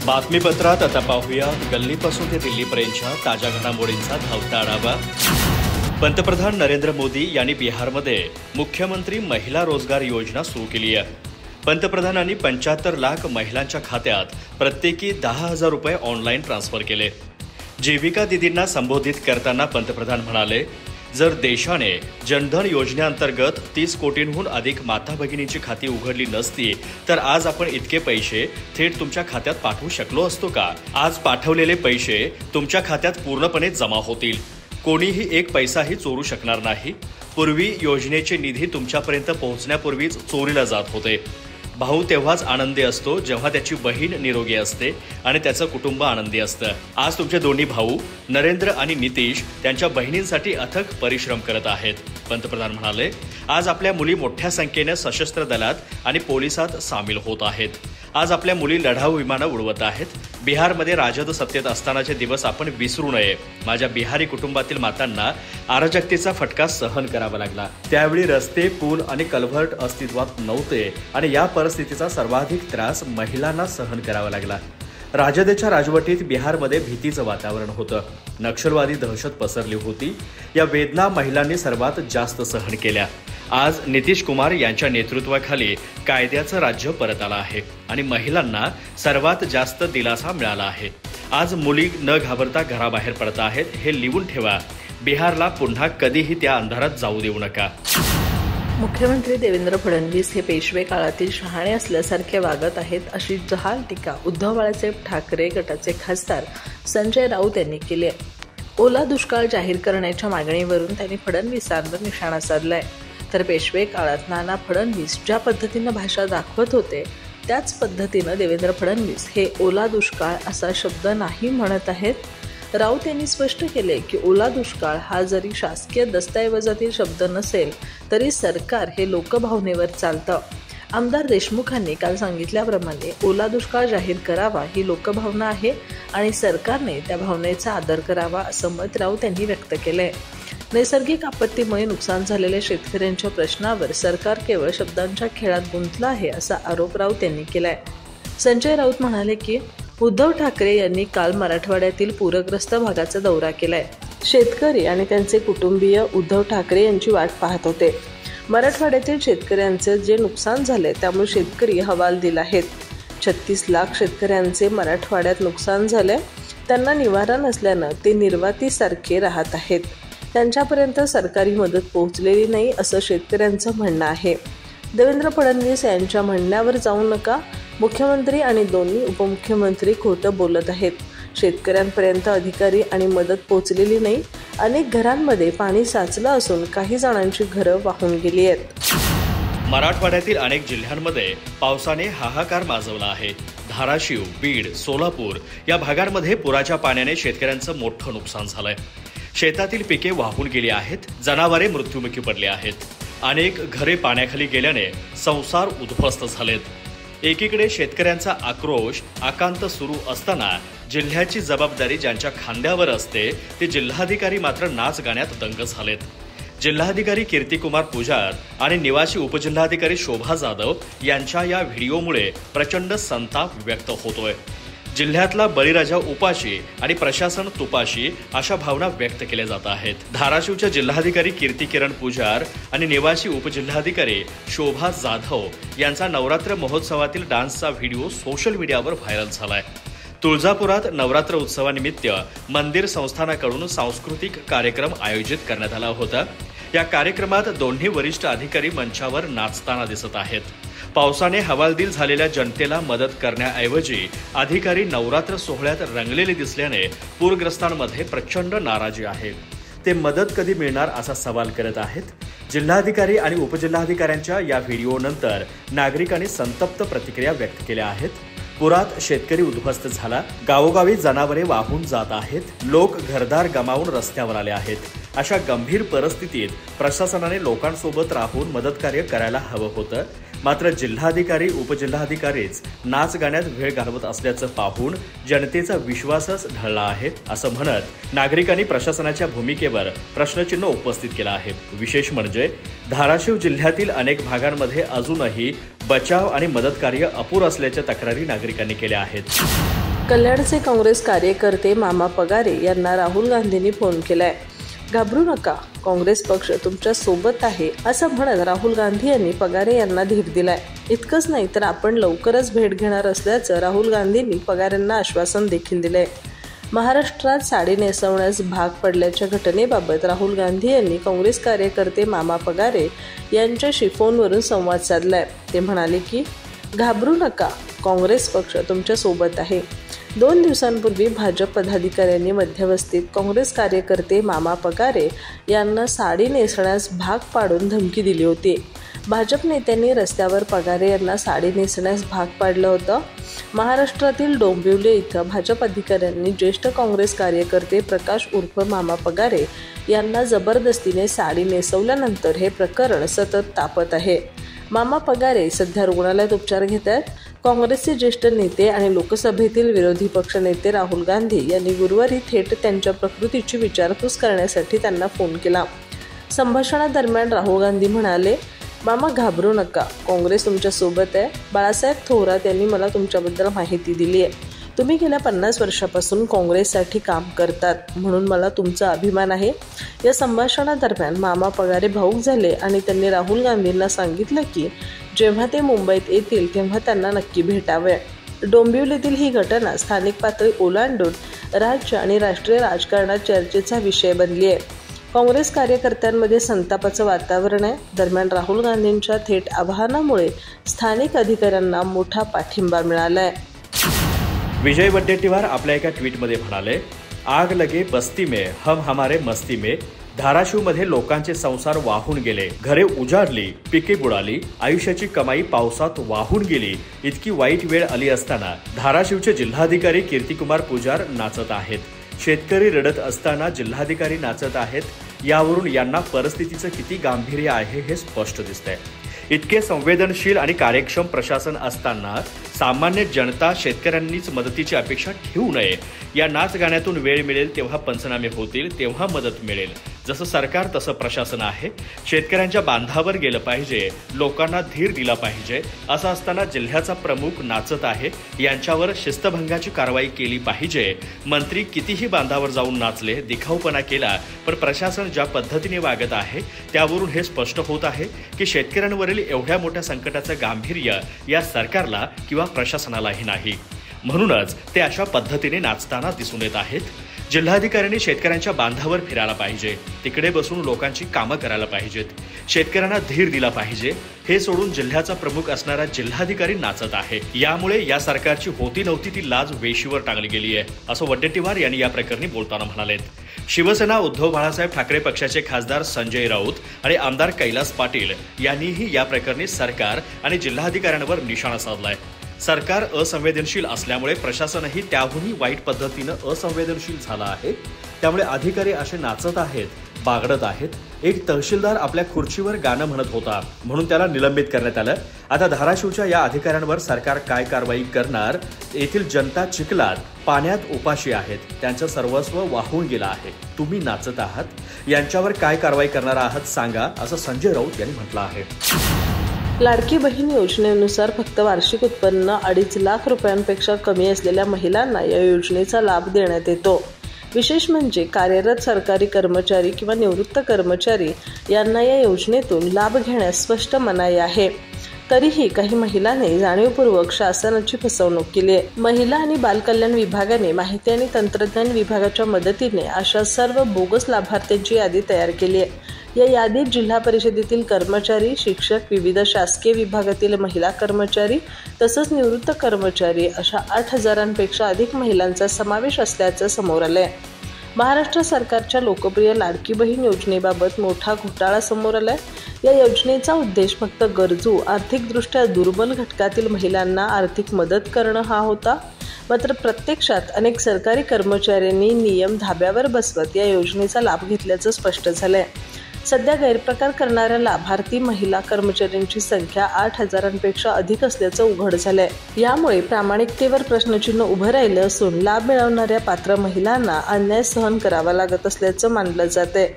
बातमीपत्रात आता पाहूया गल्लीपासून ते दिल्लीपर्यंतच्या ताज्या घडामोडींचा धावता आढावा। पंतप्रधान नरेंद्र मोदी यांनी बिहारमध्ये मुख्यमंत्री महिला रोजगार योजना सुरू केली आहे। पंतप्रधानांनी 75 लाख महिलांच्या खात्यात प्रत्येकी 10,000 रुपये ऑनलाईन ट्रान्सफर केले। जीविका दीदींना संबोधित करताना पंतप्रधान म्हणाले, जर देशाने जनधन योजनेअंतर्गत 30 कोटींहून अधिक माता भगिनींची खाती उघडली नसती तर आज आपण इतके पैसे थेट तुमच्या खात्यात पाठवू शकलो असतो का? आज पाठवलेले पैसे तुमच्या खात्यात पूर्णपणे जमा होतील। कोणीही एक पैसाही चोरू शकणार नाही। पूर्वी योजनेचे निधी तुमच्यापर्यंत पोहोचण्यापूर्वीच चोरीला जात होते। भाऊ तेव्हाच आनंदी असतो जेव्हा त्याची बहीण निरोगी असते आणि त्याचं कुटुंब आनंदी असतं। आज तुमचे दोन्ही भाऊ नरेंद्र आणि नितीश त्यांच्या बहिणींसाठी अथक परिश्रम करत आहेत। पंतप्रधान म्हणाले, आज आपल्या मुली मोठ्या संख्येने सशस्त्र दलात आणि पोलिसात सामील होत आहेत। आज आपल्या मुली लढाऊ विमानं उडवत आहेत। बिहारमध्ये राजद सत्तेत असतानाचे दिवस आपण विसरू नये। माझ्या बिहारी कुटुंबातील मातांना अराजकतेचा फटका सहन करावा लागला। त्यावेळी रस्ते, पूल आणि कल्व्हर्ट अस्तित्वात नव्हते आणि या परिस्थितीचा सर्वाधिक त्रास महिलांना सहन करावा लागला। राजदच्या राजवटीत बिहारमध्ये भीतीचं वातावरण होतं। नक्षलवादी दहशत पसरली होती। या वेदना महिलांनी सर्वात जास्त सहन केल्या। आज नितीश कुमार यांच्या नेतृत्वाखाली कायद्याचं राज्य परत आलं आहे आणि महिलांना सर्वात जास्त दिलासा मिळाला आहे। आज मुली न घाबरता घराबाहेर पडत आहेत। हे लिहून ठेवा। बिहारला पुन्हा कधीही त्या अंधारात जाऊ देऊ नका। मुख्यमंत्री देवेंद्र फडणवीस हे पेशवे काळातील शहाणे असल्यासारखे वागत आहेत, अशी जहाल टीका उद्धव बाळासाहेब ठाकरे गटाचे खासदार संजय राऊत यांनी केली आहे। ओला दुष्काळ जाहीर करण्याच्या मागणीवरून त्यांनी फडणवीसांवर निशाणा साधलाय। तर पेशवे काळात नाना फडणवीस ज्या पद्धतीनं भाषा दाखवत होते त्याच पद्धतीनं देवेंद्र फडणवीस हे ओला दुष्काळ असा शब्द नाही म्हणत आहेत। राऊत यांनी स्पष्ट केले की ओला दुष्काळ हा जरी शासकीय दस्तऐवजातील शब्द नसेल तरी सरकार हे लोकभावनेवर चालतं। आमदार देशमुखांनी काल सांगितल्याप्रमाणे ओला दुष्काळ जाहीर करावा ही लोकभावना आहे आणि सरकारने त्या भावनेचा आदर करावा असं मत राऊत यांनी व्यक्त केलंय। नैसर्गिक आपत्तीमुळे नुकसान झालेल्या शेतकऱ्यांच्या प्रश्नावर सरकार केवळ शब्दांच्या खेळात गुंतलं आहे असा आरोप राऊत यांनी केलाय। संजय राऊत म्हणाले की उद्धव ठाकरे यांनी काल मराठवाड्यातील पूरग्रस्त भागाचा दौरा केलाय। शेतकरी आणि त्यांचे कुटुंबीय उद्धव ठाकरे यांची वाट पाहत होते। मराठवाड्यातील शेतकऱ्यांचे जे नुकसान झाले त्यामुळे शेतकरी हवालदिल आहेत। 36 लाख शेतकऱ्यांचे मराठवाड्यात नुकसान झाले। त्यांना निवारा नसल्यानं ते निर्वातीसारखे राहत आहेत। त्यांच्यापर्यंत सरकारी मदत पोहोचलेली नाही असं शेतकऱ्यांचं म्हणणं आहे। देवेंद्र फडणवीस यांच्या म्हणण्यावर जाऊ नका। मुख्यमंत्री आणि दोन्ही उपमुख्यमंत्री खोटं बोलत आहेत। शेतकऱ्यांपर्यंत अधिकारी आणि मदत पोहोचलेली नाही। अनेक घरांमध्ये पाणी साचलं असून काही जणांची घरं वाहून गेली आहेत। मराठवाड्यातील अनेक जिल्ह्यांमध्ये पावसाने हाहाकार माजवला आहे। धाराशिव, बीड, सोलापूर या भागांमध्ये पुराच्या पाण्याने शेतकऱ्यांचं मोठं नुकसान झालंय। शेतातील पिके वाहून गेली आहेत। जनावरे मृत्युमुखी पडली आहेत। अनेक घरे पाण्याखाली गेल्याने संसार उद्ध्वस्त झालेत। एकीकडे शेतकऱ्यांचा आक्रोश आकांत सुरू असताना जिल्ह्याची जबाबदारी ज्यांच्या खांद्यावर असते ते जिल्हाधिकारी मात्र नाच गाण्यात दंग झालेत। जिल्हाधिकारी कीर्तिकुमार पुजार आणि निवासी उपजिल्हाधिकारी शोभा जाधव यांच्या या व्हिडिओमुळे प्रचंड संताप व्यक्त होतोय। जिल्ह्यातला बळीराजा उपाशी आणि प्रशासन तुपाशी अशा भावना व्यक्त केल्या जात आहेत। धाराशिवच्या जिल्हाधिकारी कीर्तिकिरण पुजार आणि निवासी उपजिल्हाधिकारी शोभा जाधव यांचा नवरात्र महोत्सवातील डान्सचा व्हिडिओ सोशल मीडियावर व्हायरल झालाय। तुळजापुरात नवरात्र उत्सवानिमित्त मंदिर संस्थानाकडून सांस्कृतिक कार्यक्रम आयोजित करण्यात आला होता। या कार्यक्रमात दोन्ही वरिष्ठ अधिकारी मंचावर नाचताना दिसत आहेत। पावसाने हवालदिल झालेल्या जनतेला मदत करण्याऐवजी अधिकारी नवरात्र सोहळ्यात रंगलेले दिसल्याने पूरग्रस्तांमध्ये प्रचंड नाराजी आहे। ते मदत कधी मिळणार असा सवाल करत आहेत। जिल्हाधिकारी आणि उपजिल्हाधिकाऱ्यांच्या या व्हिडिओनंतर नागरिकांनी संतप्त प्रतिक्रिया व्यक्त केल्या आहेत। पुरात शेतकरी उद्ध्वस्त झाला। गावोगावी जनावरे वाहून जात आहेत। लोक घरदार गमावून रस्त्यावर आले आहेत। अशा गंभीर परिस्थितीत प्रशासनाने लोकांसोबत राहून मदत कार्य करायला हवं होतं। मात्र जिल्हाधिकारी उपजिल्हाधिकारीच नाच गाण्यात वेळ घालवत असल्याचं पाहून जनतेचा विश्वासच ढळला आहे असं म्हणत नागरिकांनी प्रशासनाच्या भूमिकेवर प्रश्नचिन्ह उपस्थित केलं आहे। विशेष म्हणजे धाराशिव जिल्ह्यातील अनेक भागांमध्ये अजूनही बचाव आणि मदत कार्य अपुरं असल्याच्या तक्रारी नागरिकांनी केल्या आहेत। कल्याणचे काँग्रेस कार्यकर्ते मामा पगारे यांना राहुल गांधींनी फोन केलाय. घाबरू नका, काँग्रेस पक्ष तुमच्या सोबत आहे असं म्हणत राहुल गांधी यांनी पगारे यांना धीर दिलाय. इतकंच नाही तर आपण लवकरच भेट घेणार असल्याचं राहुल गांधींनी पगारेंना आश्वासन देखील दिलंय. महाराष्ट्रात साडी नेसवण्यास भाग पडल्याच्या घटनेबाबत राहुल गांधी यांनी काँग्रेस कार्यकर्ते मामा पगारे यांच्याशी फोनवरून संवाद साधलाय. ते म्हणाले की घाबरू नका, काँग्रेस पक्ष तुमच्या सोबत आहे. 2 दिवसांपूर्वी भाजप पदाधिकाऱ्यांनी मध्यवस्तीत काँग्रेस कार्यकर्ते मामा पगारे यांना साडी नेसण्यास भाग पाडून धमकी दिली होती. भाजप नेत्यांनी रस्त्यावर पगारे यांना साडी नेसण्यास भाग पाडलं होतं. महाराष्ट्रातील डोंबिवली इथं भाजप अधिकाऱ्यांनी ज्येष्ठ काँग्रेस कार्यकर्ते प्रकाश उर्फ मामा पगारे यांना जबरदस्तीने साडी नेसवल्यानंतर हे प्रकरण सतत तापत आहे. मामा पगारे सध्या रुग्णालयात उपचार घेत आहेत. काँग्रेसचे ज्येष्ठ नेते आणि लोकसभेतील विरोधी पक्षनेते राहुल गांधी यांनी गुरुवारी थेट त्यांच्या प्रकृतीची विचारपूस करण्यासाठी त्यांना फोन केला. संभाषणादरम्यान राहुल गांधी म्हणाले, मामा घाबरू नका, काँग्रेस तुमच्या सोबत आहे. बाळासाहेब थोरात यांनी मला तुमच्याबद्दल माहिती दिली आहे. तुम्ही गेल्या 50 वर्षापासून काँग्रेससाठी काम करतात, म्हणून मला तुमचा अभिमान आहे. या संभाषणादरम्यान मामा पगारे भावूक झाले आणि त्यांनी राहुल गांधींना सांगितलं की जेव्हा ते मुंबईत येतील तेव्हा त्यांना नक्की भेटावे. डोंबिवलीतील ही घटना स्थानिक पातळी ओलांडून राज्य आणि राष्ट्रीय राजकारणात चर्चेचा विषय बनली आहे. काँग्रेस कार्यकर्त्यांमध्ये संतापाचं वातावरण आहे. दरम्यान राहुल गांधींच्या थेट आवाहनामुळे स्थानिक अधिकाऱ्यांना मोठा पाठिंबा मिळाला आहे. विजय वडेट्टीवार आपल्या एका ट्विटमध्ये म्हणाले, आग लगे बस्ती में हम हमारे मस्ती में. धाराशिवमध्ये लोकांचे संसार वाहून गेले, घरे उजाडली, पिके बुडाली, आयुष्याची कमाई पावसात वाहून गेली. इतकी वाईट वेळ आली असताना धाराशिवचे जिल्हाधिकारी कीर्तिकुमार पुजार नाचत आहेत. शेतकरी रडत असताना जिल्हाधिकारी नाचत आहेत. यावरून यांना परिस्थितीचं किती गांभीर्य आहे हे स्पष्ट दिसतंय. इतके संवेदनशील आणि कार्यक्षम प्रशासन असताना सामान्य जनता शेतकऱ्यांनीच मदतीची अपेक्षा ठेवू नये. या नाच गाण्यातून वेळ मिळेल तेव्हा पंचनामे होतील, तेव्हा मदत मिळेल. जसं सरकार तसं प्रशासन आहे. शेतकऱ्यांच्या बांधावर गेलं पाहिजे, लोकांना धीर दिला पाहिजे. असं असताना जिल्ह्याचा प्रमुख नाचत आहे. यांच्यावर शिस्तभंगाची कारवाई केली पाहिजे. मंत्री कितीही बांधावर जाऊन नाचले, दिखाऊपणा केला, पण प्रशासन ज्या पद्धतीने वागत आहे त्यावरून हे स्पष्ट होत आहे की शेतकऱ्यांवरील एवढ्या मोठ्या संकटाचं गांभीर्य या सरकारला किंवा प्रशासनालाही नाही. म्हणूनच ते अशा पद्धतीने नाचताना दिसून येत आहेत. जिल्हाधिकाऱ्यांनी शेतकऱ्यांच्या बांधावर फिरायला पाहिजे, तिकडे बसून लोकांची कामं करायला पाहिजेत, शेतकऱ्यांना धीर दिला पाहिजे. हे सोडून जिल्ह्याचा प्रमुख असणारा जिल्हाधिकारी नाचत आहे. यामुळे या सरकारची होती नव्हती ती लाज वेशीवर टांगली गेली आहे, असं वडेट्टीवार यांनी या प्रकरणी बोलताना म्हणालेत. शिवसेना उद्धव बाळासाहेब ठाकरे पक्षाचे खासदार संजय राऊत आणि आमदार कैलास पाटील यांनीही या प्रकरणी सरकार आणि जिल्हाधिकाऱ्यांवर निशाणा साधलाय. सरकार असंवेदनशील असल्यामुळे प्रशासनही त्याहूनही वाईट पद्धतीनं असंवेदनशील झालं आहे. त्यामुळे अधिकारी असे नाचत आहेत, बागडत आहेत. एक तहसीलदार आपल्या खुर्चीवर गाणं म्हणत होता म्हणून त्याला निलंबित करण्यात आलं. आता धाराशिवच्या या अधिकाऱ्यांवर सरकार काय कारवाई करणार? येथील जनता चिखलात पाण्यात उपाशी आहेत, त्यांचं सर्वस्व वाहून गेलं आहे. तुम्ही नाचत आहात, यांच्यावर काय कारवाई करणार आहात सांगा, असं संजय राऊत यांनी म्हटलं आहे. लाडकी बहीण योजनेनुसार फक्त वार्षिक उत्पन्न 2.5 लाख रुपयांपेक्षा कमी असलेल्या महिलांना या योजनेचा लाभ देण्यात येतो. विशेष म्हणजे कार्यरत सरकारी कर्मचारी किंवा निवृत्त कर्मचारी यांना या योजनेतून लाभ घेण्यास स्पष्ट मनाई आहे. तरीही काही महिलांनी जाणीवपूर्वक शासनाची फसवणूक केली आहे. महिला आणि बालकल्याण विभागाने माहिती आणि तंत्रज्ञान विभागाच्या मदतीने अशा सर्व बोगस लाभार्थ्यांची यादी तयार केली आहे. या यादीत जिल्हा परिषदेतील कर्मचारी, शिक्षक, विविध शासकीय विभागातील महिला कर्मचारी तसंच निवृत्त कर्मचारी अशा 8,000पेक्षा अधिक महिलांचा समावेश असल्याचं समोर आलंय. महाराष्ट्र सरकारच्या लोकप्रिय लाडकी बहीण योजनेबाबत मोठा घोटाळा समोर आलाय. या योजनेचा उद्देश फक्त गरजू, आर्थिकदृष्ट्या दुर्बल घटकातील महिलांना आर्थिक मदत करणं हा होता. मात्र प्रत्यक्षात अनेक सरकारी कर्मचाऱ्यांनी नियम धाब्यावर बसवत या योजनेचा लाभ घेतल्याचं स्पष्ट झालंय. सध्या गैरप्रकार करणाऱ्या लाभार्थी महिला कर्मचाऱ्यांची संख्या 8,000पेक्षा अधिक असल्याचं उघड झालंय. यामुळे प्रामाणिकतेवर प्रश्नचिन्ह उभं राहिलं असून लाभ मिळवणाऱ्या पात्र महिलांना अन्याय सहन करावा लागत असल्याचं मानलं जातंय.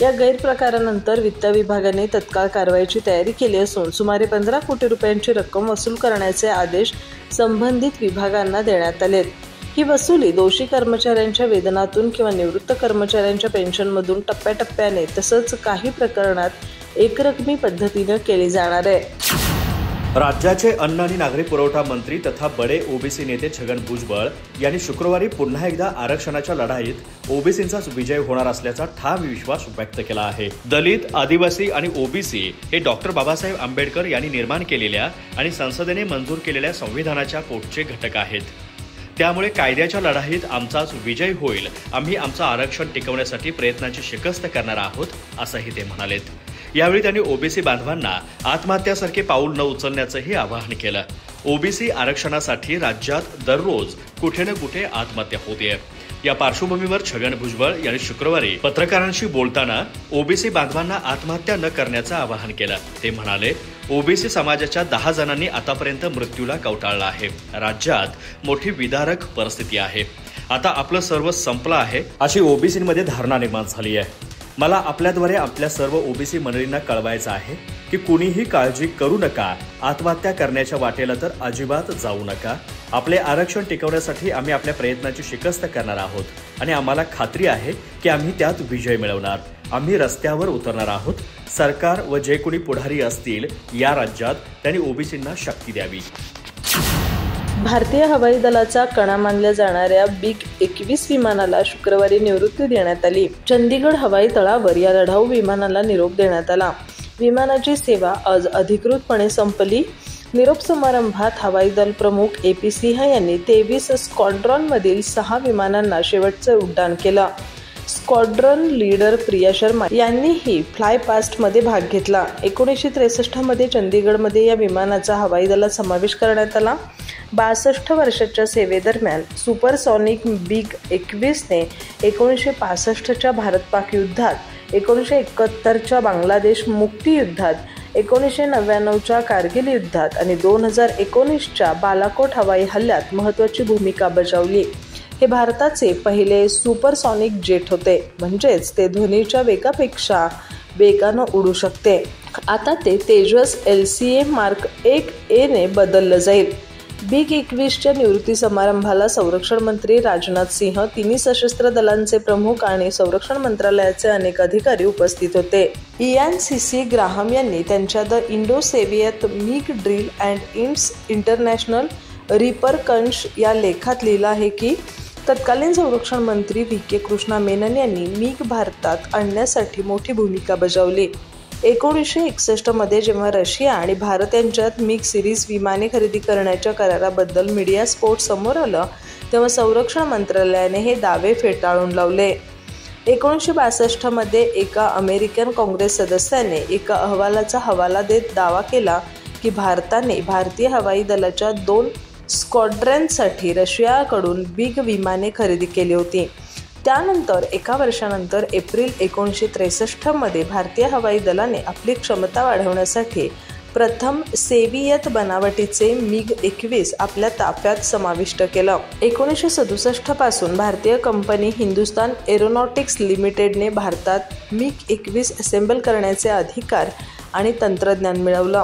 या गैरप्रकारानंतर वित्त विभागाने तत्काळ कारवाईची तयारी केली असून सुमारे 15 कोटी रुपयांची रक्कम वसूल करण्याचे आदेश संबंधित विभागांना देण्यात आलेत. ही वसुली दोषी कर्मचाऱ्यांच्या वेतनातून किंवा निवृत्त कर्मचाऱ्यांच्या पेन्शनमधून टप्प्याटप्प्याने तसंच काही प्रकरणात एकरकमी पद्धतीने केली जाणार आहे। राज्याचे अन्न आणि नागरी पुरवठा मंत्री तथा बडे ओबीसी नेते छगन भुजबळ यांनी शुक्रवारी पुन्हा एकदा आरक्षणाच्या लढाईत ओबीसींचाच विजय होणार असल्याचा ठाम विश्वास व्यक्त केला आहे। दलित, आदिवासी आणि ओबीसी हे डॉक्टर बाबासाहेब आंबेडकर यांनी निर्माण केलेल्या आणि संसदेने मंजूर केलेल्या संविधानाच्या पोटचे घटक आहेत। त्यामुळे कायद्याच्या लढाईत आमचाच विजय होईल। आम्ही आमचं आरक्षण टिकवण्यासाठी प्रयत्नांची शिकस्त करणार आहोत, असंही ते म्हणालेत। यावेळी त्यांनी ओबीसी बांधवांना आत्महत्यासारखे पाऊल न उचलण्याचंही आवाहन केलं। ओबीसी आरक्षणासाठी राज्यात दररोज कुठे ना कुठे आत्महत्या होतेय। या पार्श्वभूमीवर छगन भुजबळ यांनी शुक्रवारी पत्रकारांशी बोलताना ओबीसी बांधवांना आत्महत्या न करण्याचं आवाहन केलं। ते म्हणाले, ओबीसी समाजाच्या 10 जणांनी आतापर्यंत मृत्यूला कवटाळलं आहे। राज्यात मोठी विदारक परिस्थिती आहे। आता आपलं सर्व संपलं आहे अशी ओबीसींमध्ये धारणा निर्माण झाली आहे। मला आपल्याद्वारे आपल्या सर्व ओबीसी मंडळींना कळवायचं आहे की कुणीही काळजी करू नका, आत्महत्या करण्याच्या वाटेला तर अजिबात जाऊ नका। आपले आरक्षण टिकवण्यासाठी आम्ही आपल्या प्रयत्नाची शिकस्त करणार आहोत आणि आम्हाला खात्री आहे की आम्ही त्यात विजय मिळवणार। आम्ही रस्त्यावर उतरणार आहोत। सरकार व जे कोणी पुढारी असतील या राज्यात त्यांनी ओबीसींना शक्ती द्यावी। भारतीय हवाई दलाचा कणा मानल्या जाणाऱ्या MiG-21 विमानाला शुक्रवारी निवृत्ती देण्यात आली। चंदीगड हवाई तळावर या लढाऊ विमानाला निरोप देण्यात आला। विमानाची सेवा आज अधिकृतपणे संपली। निरोप समारंभात हवाई दल प्रमुख AP सिंह यांनी 23 स्क्वॉड्रॉनमधील 6 विमानांना शेवटचं उड्डाण केलं। स्क्वॉड्रन लीडर प्रिया शर्मा यांनीही फ्लाय पास्टमध्ये भाग घेतला। 1963 मध्ये चंदीगडमध्ये या विमानाचा हवाई दलात समावेश करण्यात आला। 62 वर्षाच्या सेवेदरम्यान सुपरसॉनिक MiG-21 ने 1965च्या भारत-पाक युद्धात, 1971च्या बांगलादेश मुक्ती युद्धात, 1999च्या कारगिल युद्धात आणि 2019च्या बालाकोट हवाई हल्ल्यात महत्त्वाची भूमिका बजावली। हे भारताचे पहिले सुपरसॉनिक जेट होते, म्हणजेच ते ध्वनीच्या वेगापेक्षा वेगानं उडू शकते। आता ते तेजस LCA Mark 1A ने बदललं जाईल। MiG-21च्या निवृत्ती समारंभाला संरक्षण मंत्री राजनाथ सिंह, तिन्ही सशस्त्र दलांचे प्रमुख आणि संरक्षण मंत्रालयाचे अनेक अधिकारी उपस्थित होते। इयान CC ग्राहम यांनी त्यांच्या the Indo Soviet MiG deal and its international repercussions या लेखात लिहिलं आहे की तत्कालीन संरक्षण मंत्री VK कृष्णा मेनन यांनी MiG भारतात आणण्यासाठी मोठी भूमिका बजावली। 1961 मध्ये जेव्हा रशिया आणि भारत यांच्यात MiG सिरीज विमाने खरेदी करण्याच्या कराराबद्दल मीडिया स्फोट समोर आलं, तेव्हा संरक्षण मंत्रालयाने हे दावे फेटाळून लावले। 1962 मध्ये एका अमेरिकन काँग्रेस सदस्याने एका अहवालाचा हवाला देत दावा केला की भारताने भारतीय हवाई दलाच्या 2 स्क्वॉड्रन्ससाठी रशियाकडून MiG विमाने खरेदी केली होती। त्यानंतर एका वर्षानंतर एप्रिल 1963 मध्ये भारतीय हवाई दलाने आपली क्षमता वाढवण्यासाठी प्रथम सोव्हिएत बनावटीचे MiG-21 आपल्या ताफ्यात समाविष्ट केलं। 1967 पासून भारतीय कंपनी हिंदुस्तान एरोनॉटिक्स लिमिटेडने भारतात MiG-21 असेंबल करण्याचे अधिकार आणि तंत्रज्ञान मिळवलं।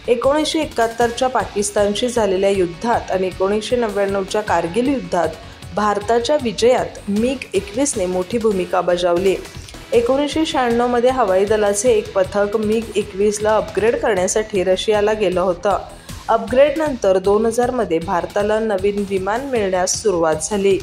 1971च्या पाकिस्तानशी झालेल्या युद्धात आणि 1999च्या कारगिल युद्धात भारताच्या विजयात MiG-21 ने मोठी भूमिका बजावली। 1996 मध्ये हवाई दलाचे एक पथक MiG-21 ला अपग्रेड करण्यासाठी रशियाला गेलं होतं। अपग्रेडनंतर 2000 मध्ये भारताला नवीन विमान मिळण्यास सुरुवात झाली।